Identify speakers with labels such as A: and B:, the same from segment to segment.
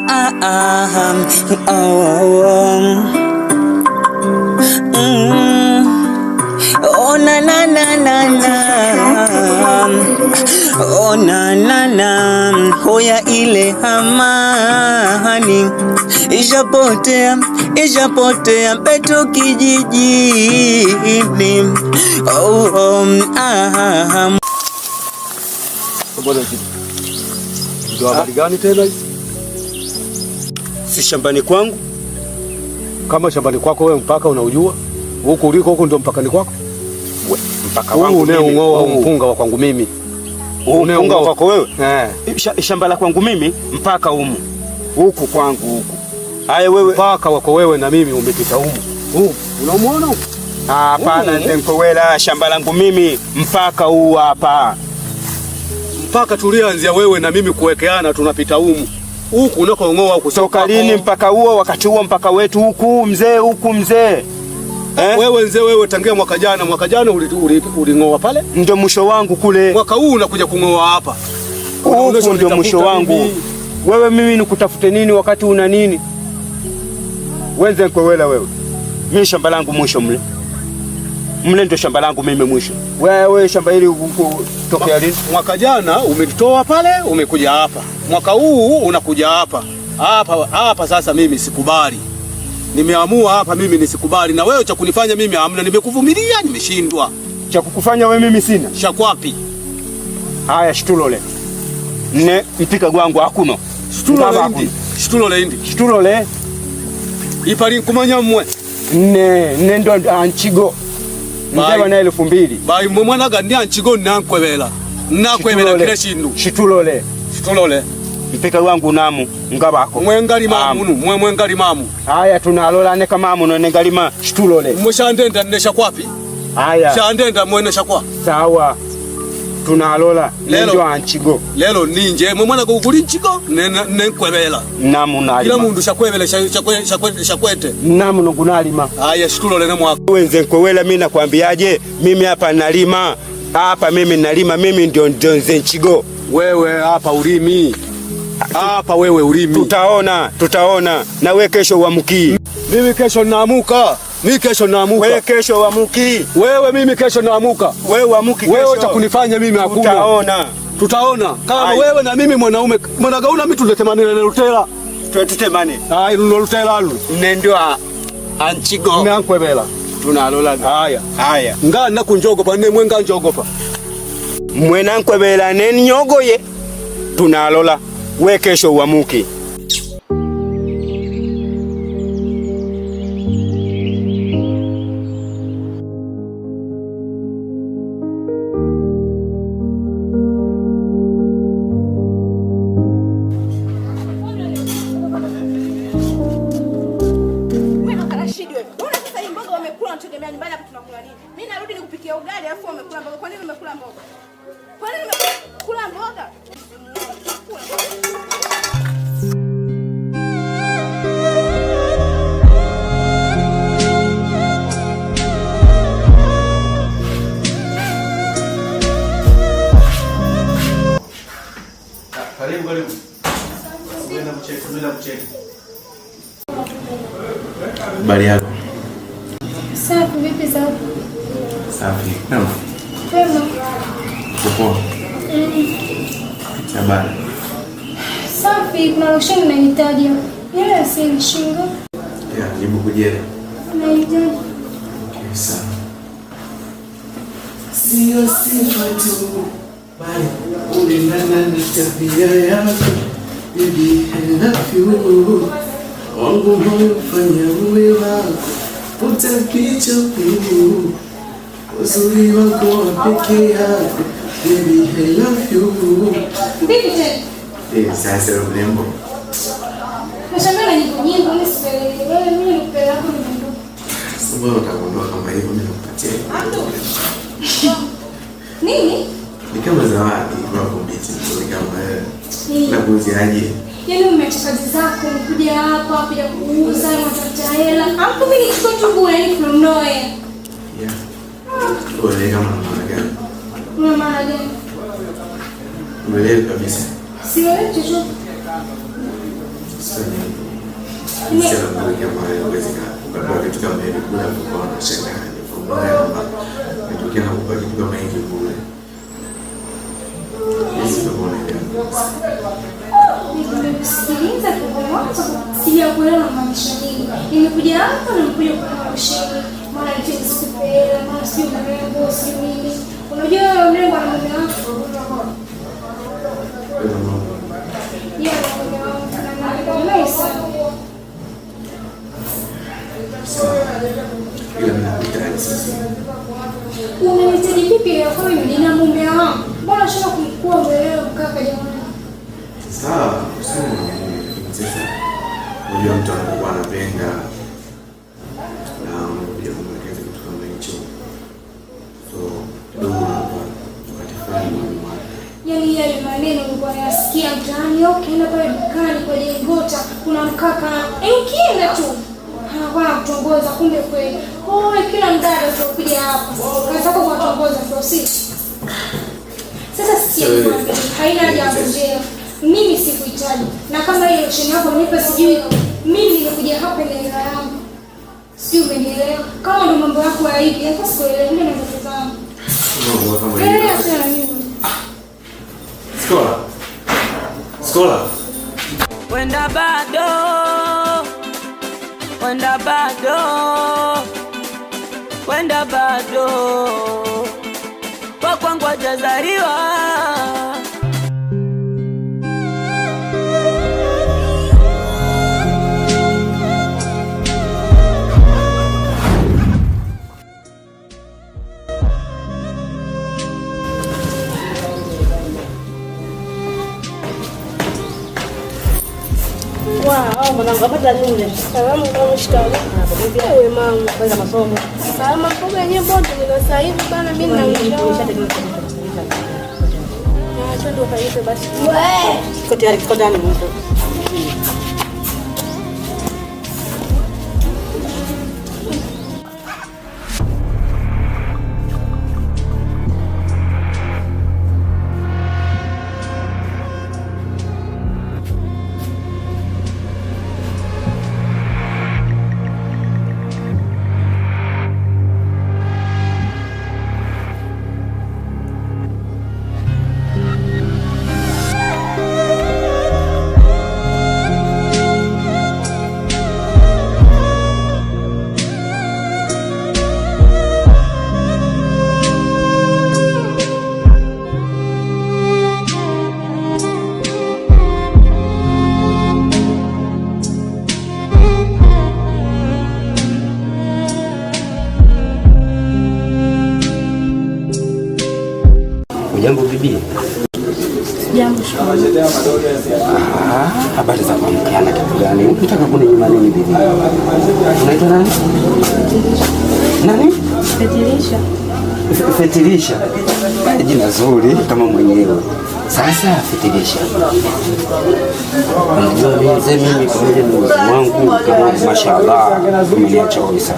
A: Oh na na na na na, oh na na na, hoya ile amani ijapotea petu kijijini.
B: Ndio habari gani tena?
C: Si shambani kwangu?
B: Kama shambani kwako wewe mpaka unaujua? Huko uliko huko ndio mpakani kwako?
C: Mpaka wangu
B: unao mpunga wa kwangu mimi.
C: Mpunga wa kwako wewe? Shamba la kwangu mimi mpaka humu. Huku kwangu huku. Haya wewe
B: mpaka wako wewe na mimi umepita humu. Unamuona huko?
C: Hapana Ndenkowela, shamba langu mimi mpaka huu hapa.
B: Mpaka tulianzia wewe na mimi kuwekeana tunapita humu. Huku unakoongoa huku.
C: Toka lini mpaka huo? Wakati huo mpaka wetu huku mzee.
B: Wewe mzee wewe tangia mwaka jana ulingoa pale?
C: Ndio mwisho wangu kule.
B: Mwaka huu unakuja kungoa hapa.
C: Huko ndio mwisho wangu. Wewe mimi nikutafute nini wakati una nini? Wenze Nkwewela wewe. Mimi shamba langu mwisho mle. Mle ndio shamba langu mimi mwisho. Wewe shamba hili tokea lini?
B: Mwaka jana umenitoa pale umekuja hapa. Mwaka huu unakuja hapa. Hapa sasa mimi sikubali. Nimeamua hapa mimi nisikubali, na wewe cha kunifanya mimi hamna. Nimekuvumilia, nimeshindwa.
C: Cha kukufanya wewe mimi sina.
B: Shakwapi?
C: Haya shitulole. Ne mpika gwangu hakuno. Shitulole.
B: Ipali nkumanya mmwe.
C: Ne ndo anchigo. Mzeba na 2000.
B: Bai mwana gandi anchigo Nkwewela. Nakwewela kile shindu.
C: Shitulole. Mpika wangu namu ngabako
B: mwengali mamu mwengali mamu.
C: Haya tunalola ne kama mamu no ngalima shitulole.
B: Mushandenda nesha kwapi?
C: Haya
B: shandenda mwenesha kwa.
C: Sawa. Tunalola ndio anchigo.
B: Lelo ninje mwana go kuli nchigo Nkwewela.
C: Namu nalima.
B: Kila mundu shakwewela shakwete.
C: Namu no kunalima.
B: Haya shitulole ne mwako.
C: Wenze Nkwewela mimi nakwambiaje? Mimi hapa nalima. Hapa mimi nalima, mimi ndio nze nchigo.
B: Wewe hapa ulimi. Hapa wewe ulimi.
C: Tutaona. Na wewe kesho uamki.
B: Mimi kesho naamuka.
C: Wewe kesho uamki.
B: Wewe mimi kesho naamuka.
C: Wewe uamki kesho.
B: Wewe cha kunifanya mimi hakuna. Tutaona. Kama wewe na mimi mwanaume gauna mimi tuletemane na Lutela.
C: Tutemane.
B: Lutela lu.
C: Ndio anchigo.
B: Nkwewela.
C: Tunalola. Haya.
B: Ngana kunjogopa ne mwenga njogopa.
C: Mwena Nkwewela ne nyogoye. Tunalola. We kesho uamuke.
D: Mimi narudi nikupikia ugali afu umekula mboga. Kwa nini umekula mboga? Kwa nini umekula mboga?
E: Karibu. Bila mcheki. Habari yako?
D: Safi, vipi za huko?
E: Safi. Kwema. Poa. Habari.
D: Safi, kuna losheni nahitaji. Ile asili shingo.
E: Jibu kujera.
D: Nahitaji.
E: Okay, sawa. Sio sifa tu, bali ulingana na tabia yako. Baby, I love you. Wangu moyo fanya uwe wako. Puta picha huu. Uzuri wako wa peke yako. Baby, I love you.
D: Vipi?
E: Sasa urembo.
D: Nashangaa na nyimbo nisipeleke. Wewe mimi nikupeleka hapo nyimbo.
E: Sababu utakuondoa kama hivyo mimi nakupatia.
D: Nini?
E: Ni kama zawadi kwa kumbiti nzuri kama wewe. Na kuziaje?
D: Yaani umeacha kazi zako kuja hapa kuja kuuza na kutafuta hela. Hapo mimi niko tu bure from nowhere.
E: Yeah. Wewe kama maana gani?
D: Una maana gani?
E: Umeelewa kabisa.
D: Sielewi chochote. Sikiliza sijakuelewa unamaanisha nini. Nimekuja hapa na nimekuja kukushia. Mara nisikupela, mara sio mrembo, si mimi. Unajua wewe mrembo na mume wako. Yeah, na mume sana. Unahitaji vipi leo kama mimi nina mume wangu? Mbona shaka kumkua wewe kaka jamani?
E: Sawa, sasa unajua mtu anakuwa anapenda na unakuja kumwelekeza kitu kama hicho. So, kidogo wakati fulani
D: yaani yale maneno nilikuwa nayasikia mtaani, ukienda pale dukani kwa Jengota kuna mkaka ukienda tu anakuwa anakutongoza, kumbe kweli kila mdada utakuja hapa kaza kwa kutongoza kwa sisi. Sasa sikia, haina haja ya kujea. Mimi sikuhitaji, na kama ile chini yako nipe sijui, mimi nimekuja hapa na hela yangu, si umenielewa? Kama ndo mambo yako ya hivi hata sikuelewi, mimi na ndoto zangu
E: mambo kama hiyo.
D: Sasa mimi
E: Skola.
F: Wenda bado kwa kwangu hajazaliwa.
G: Wow, mwanangu hapa shule. Salamu kama shikamoo. Wewe mama, kwanza masomo. Salama kwa yenyewe bote ndio sasa hivi bana mimi na njoo. Acha ndo kaite basi. Wewe, kiko tayari kiko ndani mtu.
C: Jambo bibi.
G: Jambo.
C: Habari za kuamkiana kitu gani? Unataka kuninyima nini bibi? Unaitwa nani? Nani?
G: Fetilisha.
C: Fetilisha. Jina zuri kama mwenyewe. Sasa Fetilisha. Unajua mzee mimi pamoja na mzee wangu kama mashaallah umeniacha kabisa.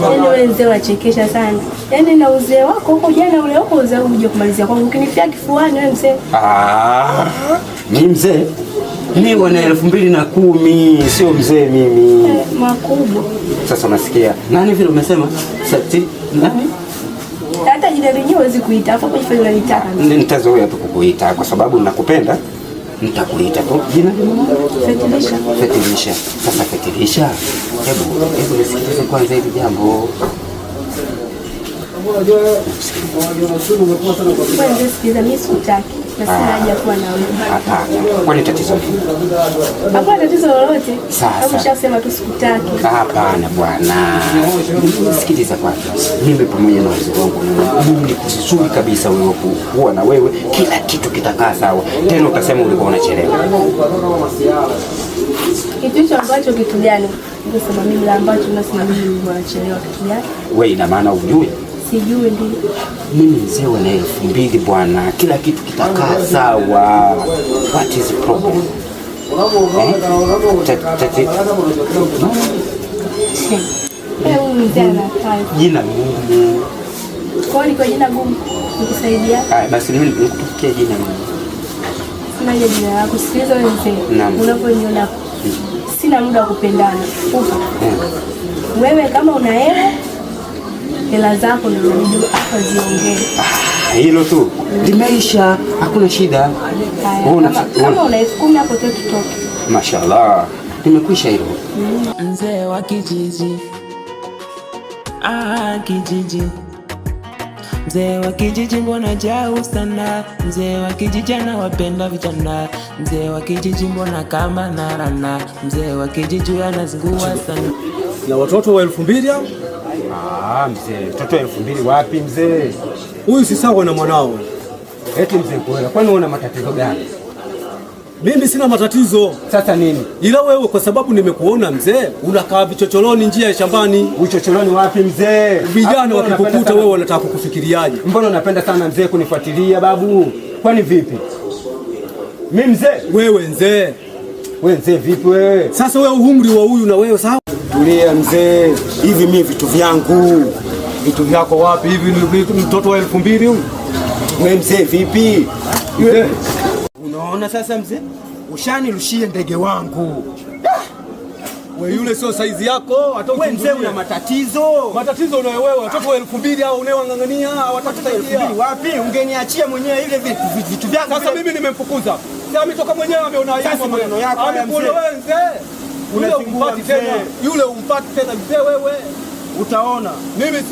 G: Yaani wewe mzee wachekesha sana. Yaani na uzee wako huko jana ule wako uzee uje kumalizia kwangu ukinifia kifuani wewe mzee.
C: Mimi mzee? Mimi wana 2010 sio mzee mimi.
G: Makubwa.
C: Sasa unasikia? Nani vile umesema? Sati nani?
G: Hata jina lenyewe huwezi kuita hapo kwa hivyo unanitaka.
C: Nitazoea tu kukuita kwa sababu nakupenda. Nitakuita tu jina
G: Fetilisha.
C: Fetilisha. Sasa Fetilisha, hebu nisikilize kwanza hili jambo.
G: Kwanza sikiza, mimi sikutaki na sina haja kuwa na wewe.
C: Hapana. Kwani tatizo nini?
G: Hapana tatizo lolote.
C: Sasa
G: ushasema tu sikutaki.
C: Hapana bwana. Sikiliza kwanza. Mimi pamoja na wazee wangu mimi kuzuri kabisa wewe kuwa na wewe kila kitu kitakaa sawa. Tena utasema ulikuwa unachelewa.
G: Kitu hicho ambacho kitu gani? Unasema mimi la ambacho unasema mimi nilikuwa nachelewa kitu gani?
C: Wewe ina maana ujue?
G: Sijui ndio.
C: Mimi mzee wa 2000 bwana, kila kitu kitakaa sawa. What is the problem? Jina gumu.
G: Kwa nini kwa jina gumu? Nikusaidia?
C: Basi mimi nikupikia jina gumu.
G: Naje jina lako. Sikiliza wewe mzee. Unaponiona sina muda wa kupendana. Upo. Wewe kama una hela zako ndio unajua hapa ziongee.
C: Hilo tu. Limeisha, hakuna shida.
G: Kama una 10,000 hapo tu tutoke.
C: Mashaallah. Limekwisha hilo.
F: Mzee wa kijiji. Kijiji. Mzee wa kijiji mbona jau sana. Mzee wa kijiji anawapenda vijana. Mzee wa kijiji mbona kama narana. Mzee wa kijiji anazingua sana.
B: Na watoto wa 2000 hao?
C: Mzee, watoto 2000 wapi mzee?
B: Huyu si sawa na mwanao.
C: Eti mzee kweli, kwani una matatizo gani?
B: Mimi sina matatizo.
C: Sasa nini?
B: Ila wewe kwa sababu nimekuona mzee, unakaa vichochoroni njia ya shambani.
C: Uchochoroni wapi mzee?
B: Vijana wakikukuta wewe wanataka kukufikiriaje?
C: Mbona unapenda sana mzee kunifuatilia babu? Kwani vipi? Mimi mzee?
B: Wewe mzee.
C: Wewe mzee vipi wewe?
B: Sasa wewe umri wa huyu na wewe sawa?
C: Tulia mzee. Hivi mimi vitu vyangu.
B: Vitu vyako wapi? Hivi ni mtoto wa 2000 huyu?
C: Wewe mzee vipi? Unaona sasa mzee? Ushanirushia ndege wangu.
B: Wewe yule sio saizi yako, hata
C: wewe mzee una matatizo.
B: Matatizo unayo wewe, watoto wa 2000 hao unawangangania, hawataki
C: 2000 wapi? Ungeniachia mwenyewe ile vitu vyangu.
B: Sasa mimi nimemfukuza. Sasa ametoka mwenyewe ameona aibu
C: maneno yako haya mzee.
B: Wewe mzee. Yule umpati tena. Yule umpati tena mzee wewe.
C: Utaona.
B: Mimi